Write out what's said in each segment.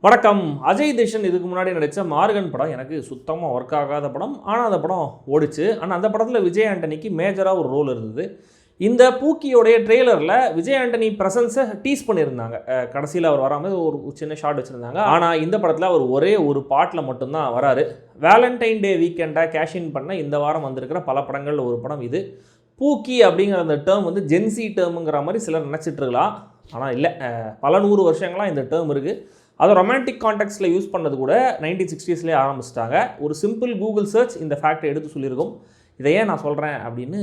வணக்கம். அஜய் தேஷன் இதுக்கு முன்னாடி நடித்த மார்கன் படம் எனக்கு சுத்தமாக ஒர்க் ஆகாத படம். ஆனால் அந்த படம் ஓடிச்சு. ஆனால் அந்த படத்தில் விஜய் ஆண்டனிக்கு மேஜராக ஒரு ரோல் இருந்தது. இந்த பூக்கியோடைய ட்ரெய்லரில் விஜய் ஆண்டனி ப்ரெசன்ஸை டீஸ் பண்ணியிருந்தாங்க. கடைசியில் அவர் வராமல் ஒரு சின்ன ஷார்ட் வச்சுருந்தாங்க. ஆனால் இந்த படத்தில் அவர் ஒரே ஒரு பாட்டில் மட்டும்தான் வராரு. வேலண்டைன் டே வீக்கெண்டாக கேஷின் பண்ண இந்த வாரம் வந்திருக்கிற பல படங்களில் ஒரு படம் இது. பூக்கி அப்படிங்கிற அந்த டேர்ம் வந்து ஜென்சி டேர்முங்கிற மாதிரி சிலர் நினச்சிட்டு இருக்கலாம். ஆனால் இல்லை, பல 100 வருஷங்களாக இந்த டேர்ம் இருக்குது. அதை ரொமான்டிக் கான்டெக்ட்ஸில் யூஸ் பண்ணது கூட 1960s ஆரம்பிச்சிட்டாங்க. ஒரு சிம்பிள் கூகுள் சர்ச் இந்த ஃபேக்டை எடுத்து சொல்லியிருக்கோம். இதை ஏன் நான் சொல்கிறேன் அப்படின்னு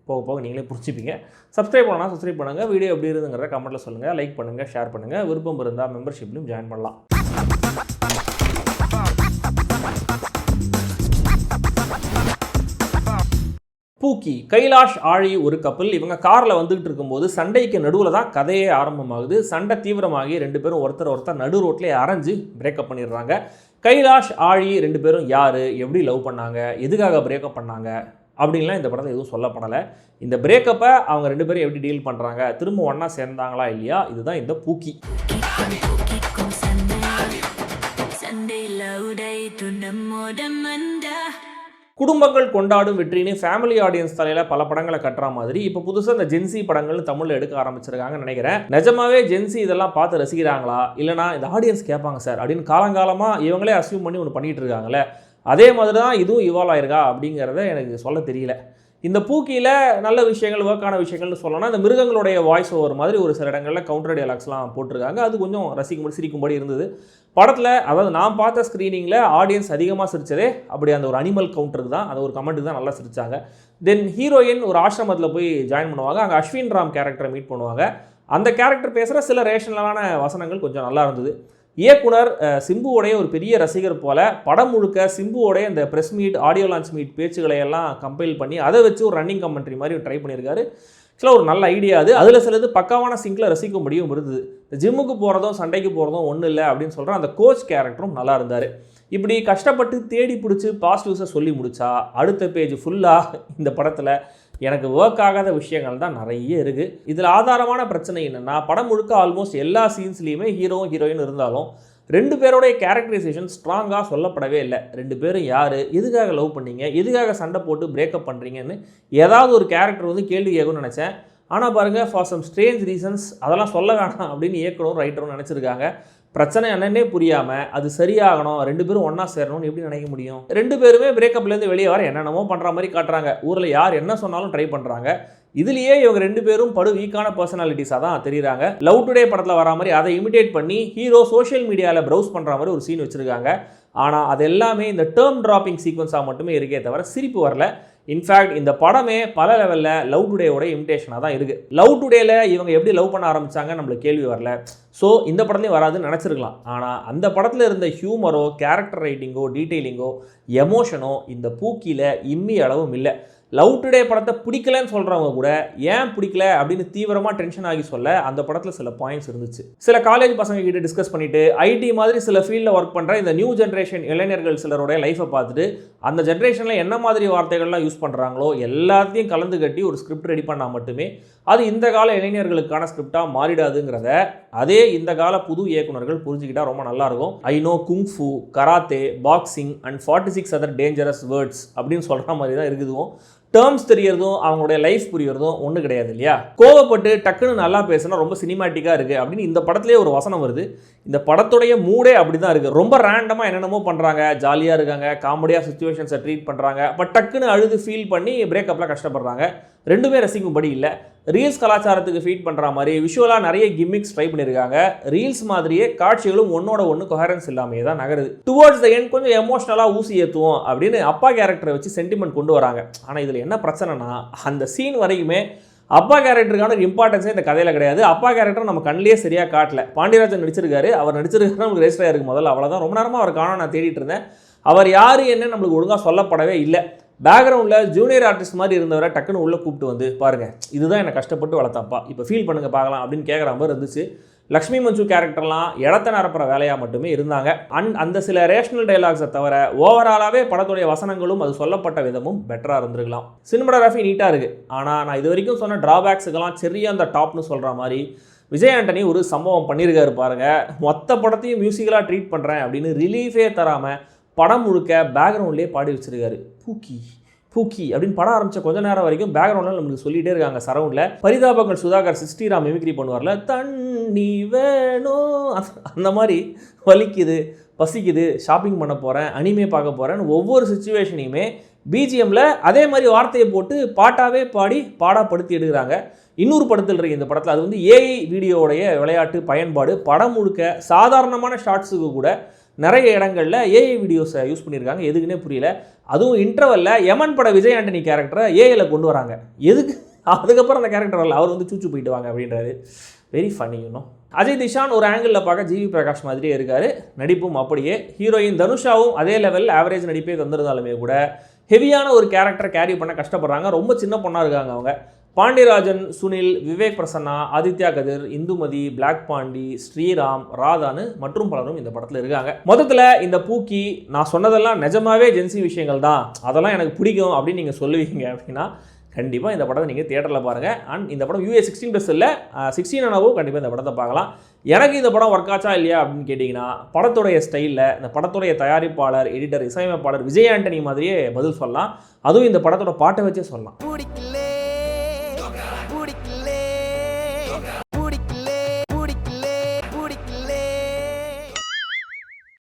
போக போக நீங்களே புரிஞ்சுப்பீங்க. சப்ஸ்கிரைப் பண்ணால் சப்ஸ்கிரைப் பண்ணுங்கள். வீடியோ எப்படி இருந்துங்கிறத கமெண்ட்டில் சொல்லுங்கள். லைக் பண்ணுங்கள், ஷேர் பண்ணுங்கள். விருப்பம் இருந்தால் மெம்பர்ஷிப்லையும் ஜாயின் பண்ணலாம். பூக்கி, கைலாஷ், ஆழி ஒரு கப்பல். இவங்க காரில் வந்துகிட்டு இருக்கும்போது சண்டைக்கு நடுவில் தான் கதையே ஆரம்பமாகுது. சண்டை தீவிரமாகி 2 பேரும் ஒருத்தர் நடு ரோட்லேயே அரைஞ்சு பிரேக்கப் பண்ணிடுறாங்க. கைலாஷ், ஆழி 2 பேரும் யார், எப்படி லவ் பண்ணாங்க, எதுக்காக பிரேக்கப் பண்ணாங்க அப்படின்லாம் இந்த படத்தில் எதுவும் சொல்லப்படலை. இந்த பிரேக்கப்பை அவங்க 2 பேரும் எப்படி டீல் பண்ணுறாங்க, திரும்ப ஒன்றா சேர்ந்தாங்களா இல்லையா, இதுதான் இந்த பூக்கி. குடும்பங்கள் கொண்டாடும் வெற்றின்னு ஃபேமிலி ஆடியன்ஸ் தலையில் பல படங்களை கட்டுற மாதிரி இப்போ புதுசாக இந்த ஜென்சி படங்கள் தமிழில் எடுக்க ஆரம்பிச்சிருக்காங்கன்னு நினைக்கிறேன். நிஜமாவே ஜென்சி இதெல்லாம் பார்த்து ரசிக்கிறாங்களா, இல்லைனா இந்த ஆடியன்ஸ் கேட்பாங்க சார் அப்படின்னு காலங்காலமாக இவங்களே அசியூம் பண்ணி ஒன்று பண்ணிகிட்டு இருக்காங்களே, அதே மாதிரி தான் இதுவும் இவால்வ் ஆயிருக்கா அப்படிங்கிறத எனக்கு சொல்ல தெரியல. இந்த பூக்கியில் நல்ல விஷயங்கள், ஒர்க்கான விஷயங்கள்னு சொல்லணும்னா இந்த மிருகங்களுடைய வாய்ஸ் ஓவர் மாதிரி ஒரு சில இடங்களில் கவுண்டர் டயலாக்ஸ்லாம் போட்டிருக்காங்க. அது கொஞ்சம் சிரிக்கும்படி இருந்தது படத்தில். அதாவது நான் பார்த்த ஸ்க்ரீனிங்கில் ஆடியன்ஸ் அதிகமாக சிரித்ததே அப்படி அந்த ஒரு அனிமல் கவுண்டருக்கு தான், அந்த ஒரு கமெண்ட்டுக்கு தான் நல்லா சிரித்தாங்க. தென் ஹீரோயின் ஒரு ஆசிரமத்தில் போய் ஜாயின் பண்ணுவாங்க. அங்கே அஸ்வின் ராம் கேரக்டரை மீட் பண்ணுவாங்க. அந்த கேரக்டர் பேசுகிற சில ரேஷனலான வசனங்கள் கொஞ்சம் நல்லா இருந்தது. இயக்குனர் சிம்புவோடைய ஒரு பெரிய ரசிகர் போல் படம் முழுக்க சிம்புவோடைய இந்த press meet, audio launch meet பேச்சுகளை எல்லாம் கம்பைல் பண்ணி அதை வச்சு ஒரு ரன்னிங் கமெண்ட்ரி மாதிரி ட்ரை பண்ணியிருக்காரு. சில ஒரு நல்ல ஐடியா அது. அதில் சிலது பக்காவான சிங்கில் ரசிக்க முடியும் இருந்தது. இந்த ஜிம்முக்கு போகிறதும் சண்டைக்கு போகிறதும் ஒன்றும் இல்லை அப்படின்னு சொல்கிற அந்த கோச் கேரக்டரும் நல்லா இருந்தார். இப்படி கஷ்டப்பட்டு தேடி பிடிச்சி பாசிட்டிவ்ஸை சொல்லி முடித்தா அடுத்த பேஜ் ஃபுல்லாக இந்த படத்தில் எனக்கு ஒர்க் ஆகாத விஷயங்கள் தான் நிறைய இருக்குது. இதில் ஆதாரமான பிரச்சனை என்னென்னா, படம் முழுக்க ஆல்மோஸ்ட் எல்லா சீன்ஸ்லேயுமே ஹீரோவும் ஹீரோயின் இருந்தாலும் 2 பேரோடைய கேரக்டரைசேஷன் ஸ்ட்ராங்காக சொல்லப்படவே இல்லை. 2 பேரும் யார், எதுக்காக லவ் பண்ணீங்க, எதுக்காக சண்டை போட்டு பிரேக்கப் பண்ணுறீங்கன்னு ஏதாவது ஒரு கேரக்டர் வந்து கேள்வி கேட்கணும்னு நினச்சேன். ஆனால் பாருங்கள், ஃபார் சம் ஸ்ட்ரேஞ்ச் ரீசன்ஸ் அதெல்லாம் சொல்ல வேணாம் அப்படின்னு இயக்கணும் ரைட்டரும் நினச்சிருக்காங்க. பிரச்சனை என்னன்னே புரியாமல் அது சரியாகணும், 2 பேரும் ஒன்றா சேரணும்னு எப்படி நினைக்க முடியும்? 2 பேருமே பிரேக்கப்லேருந்து வெளியே வர என்னென்னமோ பண்ணுற மாதிரி காட்டுறாங்க. ஊரில் யார் என்ன சொன்னாலும் ட்ரை பண்ணுறாங்க. இதுலேயே இவங்க 2 பேரும் படு வீக்கான பர்சனாலிட்டிஸாக தான் தெரியுறாங்க. லவ் டுடே படத்தில் வர மாதிரி அதை இமிடேட் பண்ணி ஹீரோ சோஷியல் மீடியாவில் ப்ரௌஸ் பண்ணுற மாதிரி ஒரு சீன் வச்சுருக்காங்க. ஆனால் அது எல்லாமே இந்த டேர்ம் ட்ராப்பிங் சீக்வன்ஸாக மட்டுமே இருக்கே தவிர சிரிப்பு வரல. இன்ஃபேக்ட் இந்த படமே பல லெவலில் லவ் டுடேயோட இமிடேஷனாக தான் இருக்குது. லவ் டுடேல இவங்க எப்படி லவ் பண்ண ஆரம்பித்தாங்க நம்மளுக்கு கேள்வி வரல. ஸோ இந்த படத்துலேயும் வராதுன்னு நினச்சிருக்கலாம். ஆனால் அந்த படத்தில் இருந்த ஹியூமரோ, கேரக்டர் ரைட்டிங்கோ, டீட்டெயிலிங்கோ, எமோஷனோ இந்த பூக்கியில் இம்மி அளவும் இல்லை. லவ் டுடே படத்தை பிடிக்கலன்னு சொல்கிறவங்க கூட ஏன் பிடிக்கல அப்படின்னு தீவிரமாக டென்ஷன் ஆகி சொல்ல அந்த படத்தில் சில பாயிண்ட்ஸ் இருந்துச்சு. சில காலேஜ் பசங்க கிட்ட டிஸ்கஸ் பண்ணிவிட்டு ஐடி மாதிரி சில ஃபீல்டில் ஒர்க் பண்ணுற இந்த நியூ ஜென்ரேஷன் இளைஞர்கள் சிலருடைய லைஃப்பை பார்த்துட்டு அந்த ஜென்ரேஷனில் என்ன மாதிரி வார்த்தைகள்லாம் யூஸ் பண்ணுறாங்களோ எல்லாத்தையும் கலந்து கட்டி ஒரு ஸ்கிரிப்ட் ரெடி பண்ணால் மட்டுமே அது இந்த கால இளைஞர்களுக்கான ஸ்கிரிப்டாக மாறிடாதுங்கிறத அதே இந்த கால புது இயக்குனர்கள் புரிஞ்சுக்கிட்டால் ரொம்ப நல்லாயிருக்கும். I know kung fu, karate, boxing and 46 other dangerous words அப்படின்னு சொல்கிற மாதிரி தான் இருக்குதுவும். டேர்ம்ஸ் தெரியறதும் அவங்களுடைய லைஃப் புரியறதும் ஒன்றும் கிடையாது இல்லையா? கோவப்பட்டு டக்குன்னு நல்லா பேசினா ரொம்ப சினிமேட்டிக்காக இருக்குது அப்படின்னு இந்த படத்துலேயே ஒரு வசனம் வருது. இந்த படத்துடைய மூடே அப்படி தான் இருக்குது. ரொம்ப ரேண்டமாக என்னென்னமோ பண்ணுறாங்க, ஜாலியாக இருக்காங்க, காமெடியாக சுச்சுவேஷன்ஸை ட்ரீட் பண்ணுறாங்க. பட் டக்குன்னு அழுது ஃபீல் பண்ணி பிரேக்கப்பில் கஷ்டப்படுறாங்க. 2மே ரசிக்கும்படி இல்லை. ரீல்ஸ் கலாச்சாரத்துக்கு ஃபீட் பண்ணுற மாதிரி விஷுவலாக நிறைய கிம்மிக்ஸ் ட்ரை பண்ணியிருக்காங்க. ரீல்ஸ் மாதிரியே காட்சிகளும் ஒன்னோட ஒன்று கொஹரன்ஸ் இல்லாமையே தான் நகருது. டுவர்ட்ஸ் த எண்ட் கொஞ்சம் எமோஷனலாக ஊசி ஏற்றுவோம் அப்படின்னு அப்பா கேரக்டரை வச்சு சென்டிமெண்ட் கொண்டு வராங்க. ஆனால் இதில் என்ன பிரச்சனைனா, அந்த சீன் வரைக்குமே அப்பா கேரக்டருக்கான ஒரு இம்பார்ட்டன்ஸே இந்த கதையில் கிடையாது. அப்பா கேரக்டர் நம்ம கண்ணிலே சரியாக காட்டல. பாண்டியராஜன் நடிச்சிருக்காரு, அவர் நடிச்சிருக்காரு நமக்கு ரெஜிஸ்டர் ஆயிருக்கு முதல்ல, அவ்வளோதான். ரொம்ப நேரமாக அவர் காண நான் தேடிட்டு இருந்தேன். அவர் யார் என்ன நம்மளுக்கு ஒழுங்காக சொல்லப்படவே இல்லை. பேக்ரவுண்டில் ஜூனியர் ஆர்டிஸ்ட் மாதிரி இருந்தவரை டக்குன்னு உள்ளே கூப்பிட்டு வந்து பாருங்கள், இதுதான் என்னை கஷ்டப்பட்டு வளர்த்தப்பா, இப்போ ஃபீல் பண்ணுங்கள் பார்க்கலாம் அப்படின்னு கேட்குற மாதிரி இருந்துச்சு. லக்ஷ்மி மஞ்சு கேரக்டர்லாம் இடத்த நிரப்புற வேலையாக மட்டுமே இருந்தாங்க. அந்த சில ரேஷனல் டைலாக்ஸை தவிர ஓவராலாகவே படத்துடைய வசனங்களும் அது சொல்லப்பட்ட விதமும் பெட்டராக இருந்திருக்கலாம். சினிமாட்டோகிராஃபி நீட்டாக இருக்குது. ஆனால் நான் இது வரைக்கும் சொன்ன ட்ராபேக்ஸுக்கெல்லாம் சரியாக அந்த டாப்னு சொல்கிற மாதிரி விஜய் ஆண்டனி ஒரு சம்பவம் பண்ணியிருக்காரு பாருங்க. மொத்த படத்தையும் மியூசிக்கலாக ட்ரீட் பண்ணுறேன் அப்படின்னு ரிலீஃபே தராமல் படம் முழுக்க பேக்ரவுண்ட்லேயே பாடி வச்சிருக்காரு. பூக்கி பூக்கி அப்படின்னு படம் ஆரம்பித்த கொஞ்ச நேரம் வரைக்கும் பேக்ரவுண்டில் நம்மளுக்கு சொல்லிகிட்டே இருக்காங்க சரௌண்டில். பரிதாபங்கள் சுதாகர் 60 ராம் மிமிக்ரி பண்ணுவார்ல, தண்ணி வேணும் அந்த மாதிரி வலிக்குது, பசிக்குது, ஷாப்பிங் பண்ண போகிறேன், அனிமே பார்க்க போகிறேன்னு ஒவ்வொரு சுச்சுவேஷனையுமே பிஜிஎம்மில் அதே மாதிரி வார்த்தையை போட்டு பாட்டாகவே பாடி பாடாப்படுத்தி எடுக்கிறாங்க. இன்னொரு படத்தில் இருக்கு இந்த படத்தில், அது வந்து ஏஐ வீடியோவுடைய விளையாட்டு பயன்பாடு. படம் முழுக்க சாதாரணமான ஷார்ட்ஸுக்கு கூட நிறைய இடங்களில் ஏஐ வீடியோஸை யூஸ் பண்ணியிருக்காங்க. எதுக்குன்னே புரியல. அதுவும் இன்டர்வல்ல யமன் பட விஜய் ஆண்டனி கேரக்டரை ஏஐல கொண்டு வராங்க. எதுக்கு? அதுக்கப்புறம் அந்த கேரக்டர் வரல, அவர் வந்து சூச்சு போயிட்டு வாங்க அப்படின்றாரு. வெரி ஃபன்னி இன்னும். அஜய் திஷான் ஒரு ஆங்கிளில் பார்க்க ஜிவி பிரகாஷ் மாதிரியே இருக்கார். நடிப்பும் அப்படியே. ஹீரோயின் தனுஷாவும் அதே லெவல் ஆவரேஜ் நடிப்பே தந்திருந்தாலுமே கூட ஹெவியான ஒரு கேரக்டரை கேரி பண்ண கஷ்டப்படுறாங்க. ரொம்ப சின்ன பொண்ணாக இருக்காங்க அவங்க. பாண்டியராஜன், சுனில், விவேக் பிரசன்னா, ஆதித்யா கதிர், இந்துமதி, பிளாக் பாண்டி, ஸ்ரீராம், ராதானு மற்றும் பலரும் இந்த படத்தில் இருக்காங்க. மொத்தத்தில் இந்த பூக்கி நான் சொன்னதெல்லாம் நிஜமாவே ஜென்சி விஷயங்கள் தான், அதெல்லாம் எனக்கு பிடிக்கும் அப்படின்னு நீங்கள் சொல்லுவீங்க அப்படின்னா கண்டிப்பாக இந்த படத்தை நீங்கள் தியேட்டரில் பாருங்கள். அண்ட் இந்த படம் UA 16+ இல்லை, 16 அனவும் கண்டிப்பாக இந்த படத்தை பார்க்கலாம். எனக்கு இந்த படம் ஒர்க் ஆச்சா இல்லையா அப்படின்னு கேட்டிங்கன்னா படத்துடைய ஸ்டைலில் இந்த படத்துடைய தயாரிப்பாளர், எடிட்டர், இசையமைப்பாளர் விஜய் ஆண்டனி மாதிரியே பதில் சொல்லலாம். அதுவும் இந்த படத்தோட பாட்டை வச்சே சொல்லலாம்.